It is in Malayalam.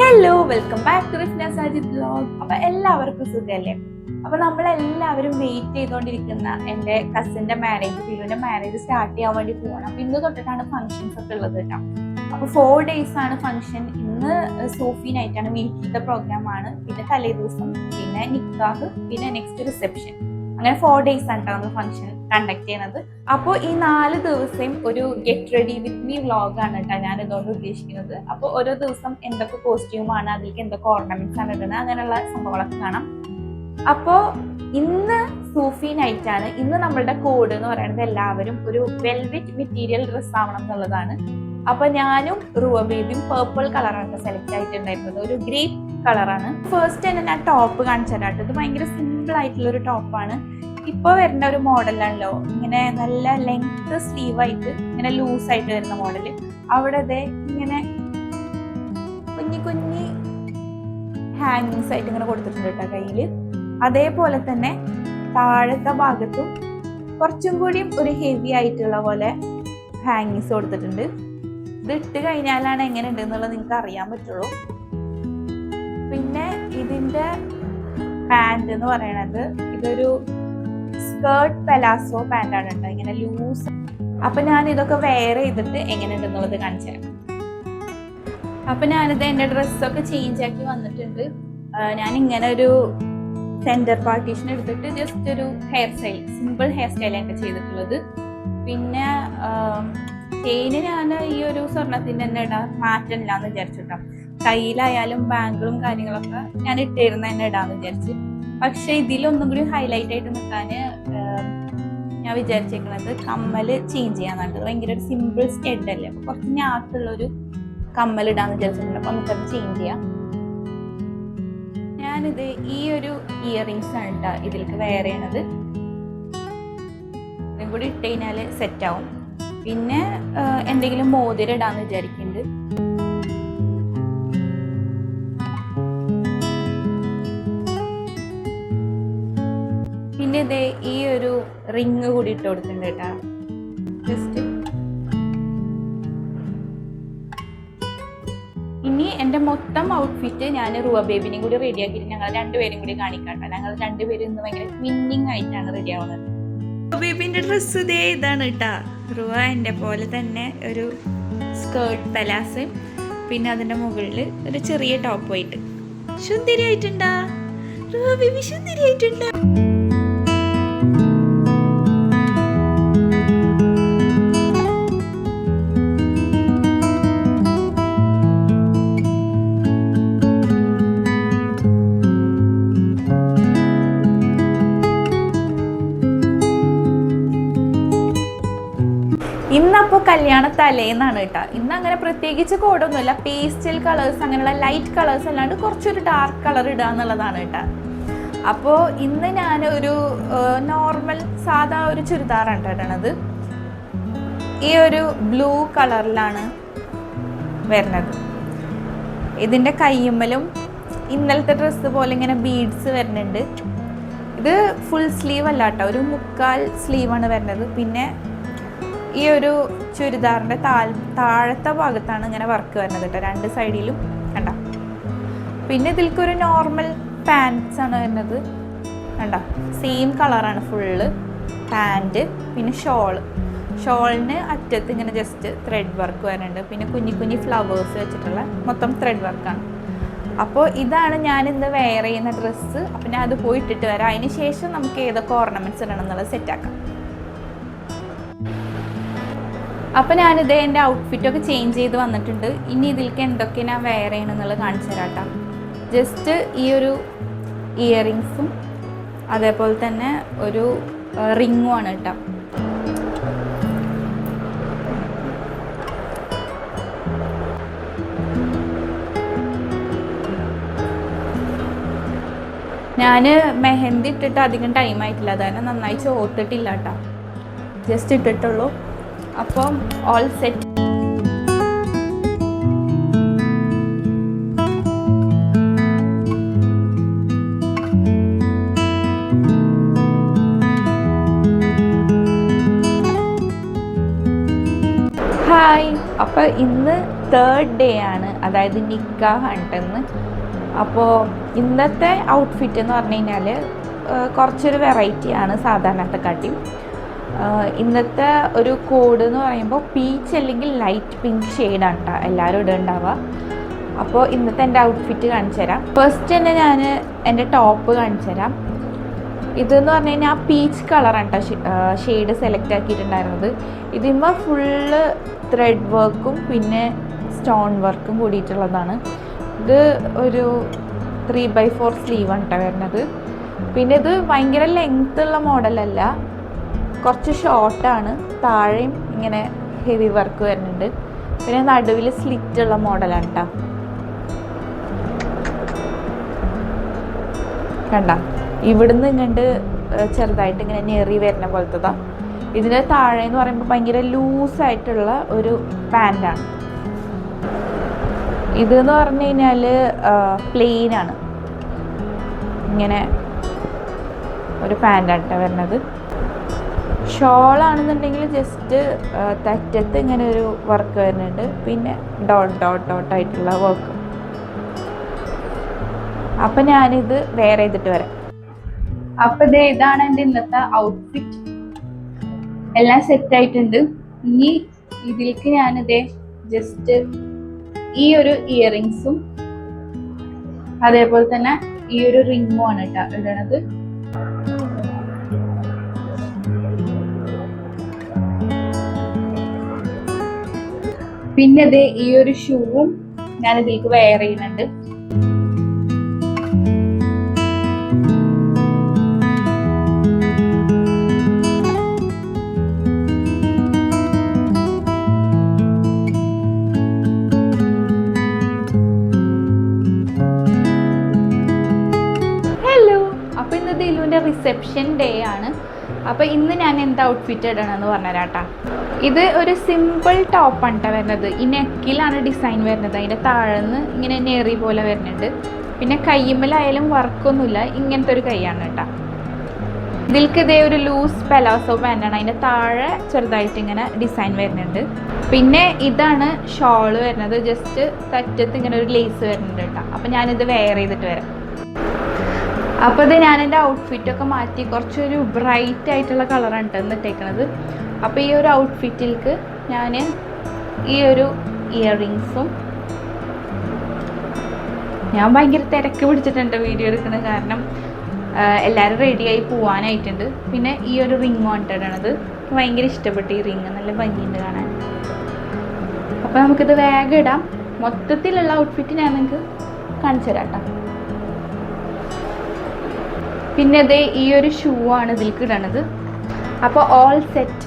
Hello, welcome back to Rifna Sajid vlog. അപ്പൊ എല്ലാവർക്കും സുഖല്ലേ? അപ്പൊ നമ്മളെല്ലാവരും വെയിറ്റ് ചെയ്തുകൊണ്ടിരിക്കുന്ന എൻ്റെ കസിന്റെ മാരേജ്, ഫിലുവിന്റെ മാരേജ് സ്റ്റാർട്ട് ചെയ്യാൻ വേണ്ടി പോകണം. അപ്പൊ ഇന്ന് തൊട്ടിട്ടാണ് ഫംഗ്ഷൻസ് ഒക്കെ ഉള്ളത് കേട്ടോ. അപ്പൊ 4 days ആണ് ഫംഗ്ഷൻ. ഇന്ന് സൂഫി നൈറ്റ് ആണ്, വീട്ടിലത്തെ പ്രോഗ്രാം ആണ്. പിന്നെ തലേ ദിവസം, പിന്നെ നിക്കാഹ്, പിന്നെ നെക്സ്റ്റ് റിസപ്ഷൻ. അങ്ങനെ 4 days ആണ് നമ്മൾ ഫംഗ്ഷൻ കണ്ടക്ട് ചെയ്യുന്നത്. അപ്പോൾ ഈ 4 ദിവസം ഒരു ഗെറ്റ് റെഡി വിത്ത് മീ വ്ളോഗാണ് കേട്ടോ ഞാൻ ഇതുകൊണ്ട് ഉദ്ദേശിക്കുന്നത്. അപ്പോൾ ഓരോ ദിവസം എന്തൊക്കെ കോസ്റ്റ്യൂമാണ്, അതിലേക്ക് എന്തൊക്കെ ഓർണമെന്റ്സ് ആണ് ഇടുന്നത്, അങ്ങനെയുള്ള സംഭവങ്ങളൊക്കെ കാണാം. അപ്പോൾ ഇന്ന് സൂഫി നൈറ്റ് ആണ്. ഇന്ന് നമ്മളുടെ കോഡ് എന്ന് പറയുന്നത് എല്ലാവരും ഒരു വെൽവെറ്റ് മെറ്റീരിയൽ ഡ്രസ് ആവണം എന്നുള്ളതാണ്. അപ്പൊ ഞാനും റുവ ബേബിയും പേർപ്പിൾ കളറാണ് സെലക്ട് ആയിട്ടുണ്ടായിരുന്നത്. ഒരു ഗ്രേപ്പ് കളറാണ്. ഫസ്റ്റ് തന്നെ ഞാൻ ടോപ്പ് കാണിച്ചു തരാട്ടോ. ഇത് ഭയങ്കര സിമ്പിൾ ആയിട്ടുള്ള ഒരു ടോപ്പാണ്. ഇപ്പോൾ വരുന്ന ഒരു മോഡലാണല്ലോ, ഇങ്ങനെ നല്ല ലെങ്ത് സ്ലീവ് ആയിട്ട് ഇങ്ങനെ ലൂസ് ആയിട്ട് വരുന്ന മോഡല്. അവിടെ ഇങ്ങനെ കുഞ്ഞി കുഞ്ഞി ഹാങ്ങിങ്സ് ആയിട്ട് ഇങ്ങനെ കൊടുത്തിട്ടുണ്ട് കേട്ടോ കയ്യില്. അതേപോലെ തന്നെ താഴത്തെ ഭാഗത്തും കുറച്ചും കൂടി ഒരു ഹെവി ആയിട്ടുള്ള പോലെ ഹാങ്ങിങ്സ് കൊടുത്തിട്ടുണ്ട്. ഇത് ഇട്ട് കഴിഞ്ഞാലാണ് എങ്ങനെ ഉണ്ട് എന്നുള്ളത് നിങ്ങൾക്ക് അറിയാൻ പറ്റുള്ളൂ. പിന്നെ ഇതിന്റെ പാൻറ് എന്ന് പറയണത് ഇതൊരു സ്കേർട്ട് പെലാസോ പാൻ്റാണ് കേട്ടോ, ഇങ്ങനെ ലൂസ്. അപ്പൊ ഞാൻ ഇതൊക്കെ വെയർ ചെയ്തിട്ട് എങ്ങനെ ഉണ്ടെന്നുള്ളത് കാണിച്ചു തരാം. അപ്പൊ ഞാനിത് എൻ്റെ ഡ്രസ്സൊക്കെ ചേഞ്ച് ആക്കി വന്നിട്ടുണ്ട്. ഞാൻ ഇങ്ങനെ ഒരു സെന്റർ പാർട്ടീഷൻ എടുത്തിട്ട് ജസ്റ്റ് ഒരു ഹെയർ സ്റ്റൈൽ, സിമ്പിൾ ഹെയർ സ്റ്റൈലൊക്കെ ചെയ്തിട്ടുള്ളത്. പിന്നെ ചെയിന് ഞാൻ ഈ ഒരു സ്വർണത്തിൻ്റെ തന്നെ ഇടാൻ മാറ്റമില്ല എന്ന് വിചാരിച്ചിട്ടോ. കയ്യിലായാലും ബാങ്കിളും കാര്യങ്ങളൊക്കെ ഞാൻ ഇട്ടിരുന്ന തന്നെ ഇടാന്ന് വിചാരിച്ച്. പക്ഷെ ഇതിലൊന്നും കൂടി ഹൈലൈറ്റ് ആയിട്ട് നിൽക്കാൻ ഞാൻ വിചാരിച്ചേക്കുന്നത് കമ്മല് ചേഞ്ച് ചെയ്യാന്നുണ്ട്. ഭയങ്കര ഒരു സിമ്പിൾ സ്റ്റെഡ് അല്ലേ, അപ്പൊ കുറച്ച് ഞാത്തുള്ളൊരു കമ്മൽ ഇടാന്ന് വിചാരിച്ചിട്ടുണ്ട്. അപ്പൊ നമുക്കത് ചേഞ്ച് ചെയ്യാം. ഞാനിത് ഈ ഒരു ഇയറിങ്സ് ആണ് കേട്ടോ ഇതിലേക്ക് വെയർ ചെയ്യണത്. ഇതും കൂടി ഇട്ട് കഴിഞ്ഞാൽ സെറ്റ് ആവും. പിന്നെ എന്തെങ്കിലും മോതിരം ഇടാന്ന് വിചാരിക്കുന്നുണ്ട്. പിന്നെ ഇതേ ഈ ഒരു റിങ് കൂടി ഇട്ട് കൊടുക്കുന്നുണ്ട് കേട്ടോ. ജസ്റ്റ് ഇനി എൻ്റെ മൊത്തം ഔട്ട്ഫിറ്റ് ഞാൻ റുവ ബേബിനെയും കൂടി റെഡി ആക്കിയിട്ട് ഞങ്ങൾ രണ്ടുപേരും കൂടി കാണിക്കാട്ടോ. ഞങ്ങൾ രണ്ടുപേരും ഇന്ന് ഭയങ്കര ട്വിന്നിങ് ആയിട്ടാണ് റെഡി ആവുന്നത്. റുവ ബേബിന്റെ ഡ്രസ്സ് ഇതേ ഇതാണ് കേട്ടോ. റുവ എൻ്റെ പോലെ തന്നെ ഒരു സ്കേർട്ട് പെലാസ്, പിന്നെ അതിൻ്റെ മുകളിൽ ഒരു ചെറിയ ടോപ്പ് ആയിട്ട്. സുന്ദരിയായിട്ടുണ്ടാ റുവ ബേബി, സുന്ദരിയായിട്ടുണ്ടാ. ഇന്നപ്പോൾ കല്യാണ തലേന്നാണ് കേട്ടോ. ഇന്ന് അങ്ങനെ പ്രത്യേകിച്ച് കോഡൊന്നുമില്ല. പേസ്റ്റൽ കളേഴ്സ്, അങ്ങനെയുള്ള ലൈറ്റ് കളേഴ്സ് അല്ലാണ്ട് കുറച്ചൊരു ഡാർക്ക് കളർ ഇടുക എന്നുള്ളതാണ് കേട്ടോ. അപ്പോൾ ഇന്ന് ഞാൻ ഒരു നോർമൽ സാധാ ഒരു ചുരിദാറാണ് ഇടണത്. ഈ ഒരു ബ്ലൂ കളറിലാണ് വരുന്നത്. ഇതിൻ്റെ കയ്യുമ്മലും ഇന്നലത്തെ ഡ്രസ്സ് പോലെ ഇങ്ങനെ ബീഡ്സ് വരുന്നുണ്ട്. ഇത് ഫുൾ സ്ലീവ് അല്ല കേട്ടോ, ഒരു 1/4 സ്ലീവാണ് വരുന്നത്. പിന്നെ ഈ ഒരു ചുരിദാറിൻ്റെ താഴത്തെ ഭാഗത്താണ് ഇങ്ങനെ വർക്ക് വരുന്നത് കേട്ടോ, 2 സൈഡിലും കണ്ട. പിന്നെ ഇതിൽക്കൊരു നോർമൽ പാൻറ്റ്സ് ആണ് വരുന്നത് കണ്ട. സെയിം കളറാണ് ഫുള്ള് പാൻറ്. പിന്നെ ഷോളിന് അറ്റത്ത് ഇങ്ങനെ ജസ്റ്റ് ത്രെഡ് വർക്ക് വരുന്നുണ്ട്. പിന്നെ കുഞ്ഞി കുഞ്ഞി ഫ്ലവേഴ്സ് വെച്ചിട്ടുള്ള മൊത്തം ത്രെഡ് വർക്കാണ്. അപ്പോൾ ഇതാണ് ഞാൻ ഇന്ന് വെയർ ചെയ്യുന്ന ഡ്രസ്സ്. അപ്പം ഞാൻ അത് പോയി ഇട്ടിട്ട് വരാം. അതിന് ശേഷം നമുക്ക് ഏതൊക്കെ ഓർണമെൻറ്റ്സ് ഇടണം എന്നുള്ളത് സെറ്റാക്കാം. അപ്പം ഞാനിത് എൻ്റെ ഔട്ട്ഫിറ്റൊക്കെ ചേഞ്ച് ചെയ്ത് വന്നിട്ടുണ്ട്. ഇനി ഇതിലേക്ക് എന്തൊക്കെ ഞാൻ വെയർ ചെയ്യണം എന്നുള്ളത് കാണിച്ചു തരാം കേട്ടോ. ജസ്റ്റ് ഈ ഒരു ഇയറിങ്സും അതേപോലെ തന്നെ ഒരു റിങ്ങും ആണ് കേട്ടോ. ഞാൻ മെഹന്തി ഇട്ടിട്ട് അധികം ടൈം ആയിട്ടില്ല, അതാണ് നന്നായി ചോർത്തിട്ടില്ല കേട്ടോ, ജസ്റ്റ് ഇട്ടിട്ടുള്ളൂ. അപ്പം ഓൾ സെറ്റ്. ഹായ്, അപ്പോൾ ഇന്ന് 3rd ഡേ ആണ്. അതായത് നിക്ക ഹണ്ടെന്ന്. അപ്പോൾ ഇന്നത്തെ ഔട്ട്ഫിറ്റ് എന്ന് പറഞ്ഞു കഴിഞ്ഞാൽ കുറച്ചൊരു വെറൈറ്റിയാണ് സാധാരണത്തെക്കാട്ടിയും. ഇന്നത്തെ ഒരു കോഡ് എന്ന് പറയുമ്പോൾ പീച്ച് അല്ലെങ്കിൽ ലൈറ്റ് പിങ്ക് ഷെയ്ഡാണ് കേട്ടോ എല്ലാവരും ഇടുണ്ടാവുക. അപ്പോൾ ഇന്നത്തെ എൻ്റെ ഔട്ട്ഫിറ്റ് കാണിച്ചു തരാം. ഫസ്റ്റ് തന്നെ ഞാൻ എൻ്റെ ടോപ്പ് കാണിച്ചു തരാം. ഇതെന്ന് പറഞ്ഞു കഴിഞ്ഞാൽ പീച്ച് കളറാണ് കേട്ടോ ഷെയ്ഡ് സെലക്ട് ആക്കിയിട്ടുണ്ടായിരുന്നത്. ഇതിന്മേൽ ഫുള്ള് ത്രെഡ് വർക്കും പിന്നെ സ്റ്റോൺ വർക്കും കൂടിയിട്ടുള്ളതാണ്. ഇത് ഒരു 3/4 സ്ലീവാണ് കേട്ടോ വരുന്നത്. പിന്നെ ഇത് ഭയങ്കര ലെങ്ത് ഉള്ള മോഡലല്ല, കുറച്ച് ഷോർട്ടാണ്. താഴെയും ഇങ്ങനെ ഹെവി വർക്ക് വരുന്നുണ്ട്. പിന്നെ നടുവിൽ സ്ലിറ്റ് ഉള്ള മോഡലാണ് കേട്ടോ. കണ്ട, ഇവിടുന്ന് ഇങ്ങോട്ട് ചെറുതായിട്ട് ഇങ്ങനെ ഞെറി വരുന്ന പോലത്തതാ. ഇതിൻ്റെ താഴെ എന്ന് പറയുമ്പോൾ ഭയങ്കര ലൂസായിട്ടുള്ള ഒരു പാൻറ്റാണ്. ഇതെന്ന് പറഞ്ഞു കഴിഞ്ഞാൽ പ്ലെയിനാണ്, ഇങ്ങനെ ഒരു പാൻറ്റാണ് കേട്ടോ വരുന്നത്. ഷോളാണെന്നുണ്ടെങ്കിൽ ജസ്റ്റ് തറ്റത്ത് ഇങ്ങനെ ഒരു വർക്ക് വരുന്നുണ്ട്, പിന്നെ ഡോട്ടായിട്ടുള്ള വർക്ക്. അപ്പം ഞാനിത് വെയർ ചെയ്തിട്ട് വരാം. അപ്പം ഇതാണ് എൻ്റെ ഇന്നത്തെ ഔട്ട്ഫിറ്റ്. എല്ലാം സെറ്റ് ആയിട്ടുണ്ട്. ഇനി ഇതിലേക്ക് ഞാനിതേ ജസ്റ്റ് ഈ ഒരു ഇയറിങ്സും അതേപോലെ തന്നെ ഈ ഒരു റിങ്ങും ആണ് കേട്ടോ ഇടണത്. പിന്നെ ഇത് ഈ ഒരു ഷൂവും ഞാൻ ഇതിലേക്ക് വെയർ ചെയ്യുന്നുണ്ട്. അപ്പോൾ ഇന്ന് ദിലുവിൻ്റെ റിസപ്ഷൻ ഡേ ആണ്. അപ്പോൾ ഇന്ന് ഞാൻ എന്താ ഔട്ട്ഫിറ്റ് ഇടണമെന്ന് പറഞ്ഞുതരാട്ടാ. ഇത് ഒരു സിമ്പിൾ ടോപ്പാണ് കേട്ടോ വരുന്നത്. ഈ നെക്കിലാണ് ഡിസൈൻ വരുന്നത്. അതിൻ്റെ താഴെന്ന് ഇങ്ങനെ നെറി പോലെ വരുന്നുണ്ട്. പിന്നെ കയ്യുമ്മലായാലും വർക്കൊന്നുമില്ല, ഇങ്ങനത്തെ ഒരു കൈയാണ് കേട്ടോ. ഇതിൽക്ക് ഇതേ ഒരു ലൂസ് പെലാസോ പാൻ്റാണ്. അതിൻ്റെ താഴെ ചെറുതായിട്ട് ഇങ്ങനെ ഡിസൈൻ വരുന്നുണ്ട്. പിന്നെ ഇതാണ് ഷോള് വരുന്നത്. ജസ്റ്റ് തറ്റത്ത് ഇങ്ങനെ ഒരു ലേസ് വരുന്നുണ്ട് കേട്ടോ. അപ്പോൾ ഞാനിത് വെയർ ചെയ്തിട്ട് വരാം. അപ്പോൾ ഇത് ഞാൻ എൻ്റെ ഔട്ട്ഫിറ്റൊക്കെ മാറ്റി കുറച്ചൊരു ബ്രൈറ്റ് ആയിട്ടുള്ള കളറാണ് കേട്ടോ ഇന്നിട്ടേക്കണത്. അപ്പോൾ ഈ ഒരു ഔട്ട്ഫിറ്റിലേക്ക് ഞാൻ ഈ ഒരു ഇയറിങ്സും, ഞാൻ ഭയങ്കര തിരക്ക് പിടിച്ചിട്ടുണ്ട് വീഡിയോ എടുക്കുന്നത്, കാരണം എല്ലാവരും റെഡിയായി പോവാനായിട്ടുണ്ട്. പിന്നെ ഈ ഒരു റിങ്ങും ഇട്ടിടണത് ഭയങ്കര ഇഷ്ടപ്പെട്ടു. ഈ റിങ് നല്ല ഭംഗിയുണ്ട് കാണാൻ. അപ്പോൾ നമുക്കിത് വേഗം ഇടാം. മൊത്തത്തിലുള്ള ഔട്ട്ഫിറ്റ് ഞാൻ നിങ്ങൾക്ക് കാണിച്ചു തരാം കേട്ടോ. പിന്നെ അതേ ഈ ഒരു ഷൂ ആണ് ഇതിലേക്ക് ഇടണത്. അപ്പോൾ ഓൾ സെറ്റ്.